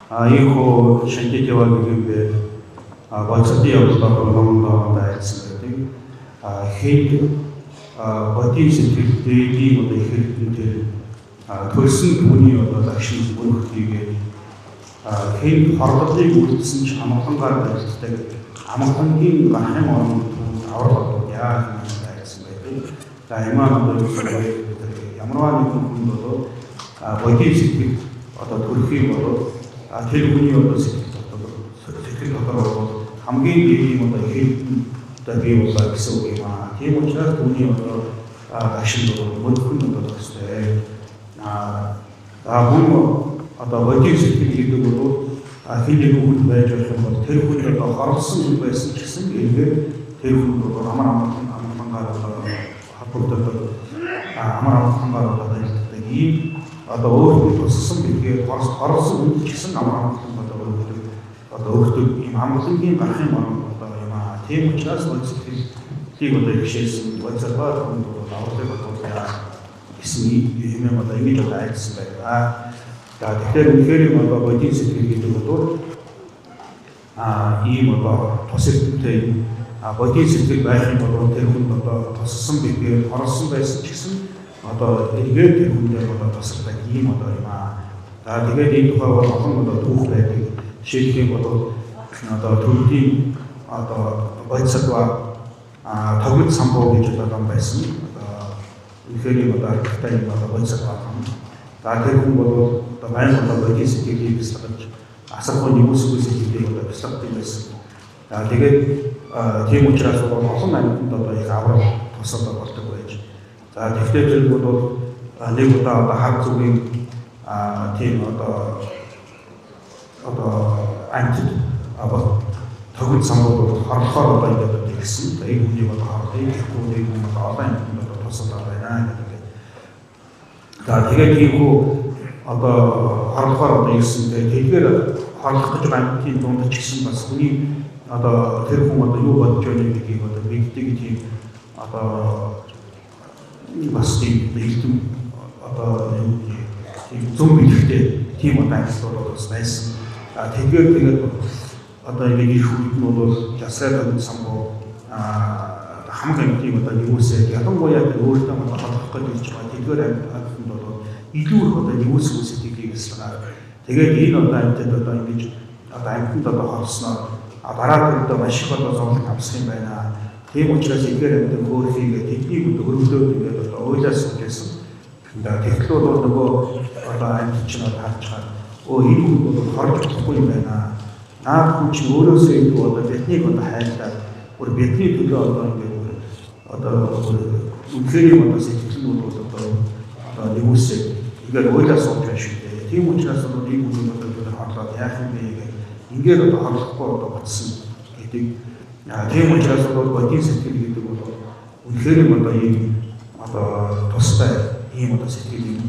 이후 신기와 비교해 벌써도 여기서 너무 다했습니다. 헤이트 버티시 대기 모두 헤이트 돌슨 돈이 어떤 액션 모르게 헤이트 하루도 못쓴 자막한가를 했을 때 아무한긴 가는 마음 아우라도 야 했습니다. 다이만 야무라는 분도 버티시 어떤 돌기 모두 대부분이 어떤 색깔 같아서 хамгийн ийм одоо хэлтэй бий болоо гэсэн үг юм аа. Тийм учраас түүний одоо агшин мөрөхөн одоо төстэй. Хүн одоо бодит сэтгэл гэдэг бол хэнийг хүн байж болох юм бол тэр хүн одоо хорсон хүн байсан ч гэсэн ингээд тэр хүн одоо амаргаар хапурдаг амар амаргаар одоо байдаг ийм одоо өөрөөр туссан гэдгээр хорсон хүн ч гэсэн амар одоо өөртөө ийм амгалангийн гарахын одоо юм аа. Тийм учраас сэтгэлийг одоо ихшээсэн бодсоор хүн авралыг бодуулаа гэсэн юм одоо ингэж одоо айдсан байна. Тэгэхээр үнэхээр одоо бодит сэтгэл гэдэг бол ийм одоо тус эрдэмтэй бодит сэтгэл байх юм бол тэр хүн одоо туссан гэдгээр хорсон байсан ч гэсэн одоо эргээд тэр хүндээ одоо тусалдаг ийм одоо юм аа. Тэгээд энэ тухай бол олон одоо түүх байдаг. Жишээлбэл бол одоо төрөлхийн одоо бойцогва тогт самбуу гэж одоо байсан. Одоо үнэхээр одоо архитекттай одоо бойцогва. Тэр хүн бол одоо баян одоо бодит сэтгэлийг бясалгаж асархуу нэгүсгүй сэтгэлийг одоо бясалгах юм байсан. Тэгээд тийм учраас олон амьтанд одоо их аврал тусал болдог байж. Тэгэхээр бол нэг удаа хар зүгийн тийм одоо амьд тогт самбуу харахаар одоо ингээд тэгсэн. Энэ хүний одоо хардыг хүүний хүн одоо олон амьд одоо тусалдаг байна гэдэг. Тэгээд тиймүү одоо харахаар одоо ирсэн. Тэгэхээр харлах гэж амьдын дунд ч гэсэн бас хүний одоо тэр хүн одоо юу бодож байна гэдгийг одоо мэддэг тийм одоо бас тийм хэлтэн одоо тийм зөв мэдхтэй тийм одоо амьдлууд бас байсан. Тэгээд одоо ингээд их үед нь бол жасраад байгаа самбуу хамгийн тийм одоо юусээ ялангуяа өөртөө бодох гэж ирж байгаа. Тэгэхээр амьд бол илүү их одоо юус сэтгэлийг бясалгаад тэгээд энэ одоо амьтад одоо ингэж одоо амьтанд одоо хорсноор дараа нь одоо маш их одоо зовлон авсан юм байна. Тийм учраас эдгээр амьтад өөрхийгөө тэднийг өргөлөөд ингээд одоо ойлаас үжсэн. Тэгэхээр бол нөгөө одоо амьд чинь харж байгаа. Энэ хүн бол хорж болохгүй юм байна. Наад хүн чинь өөрөөсөө илүү одоо биднийг одоо хайрлаад өөр бидний төлөө одоо ингээд одоо үнэхээр одоо сэтгэлнүүд бол одоо нэгүсээ ингээд ойлаа сууж байна шүү дээ. Тийм учраас одоо энэ хүн одоо харлаад яах юм бэ гэх ингээд одоо харлахгүй одоо батсан гэдэг. Тийм учраас бол бодит сэтгэл гэдэг бол үнэхээр одоо ийм одоо тустай ийм одоо сэтгэл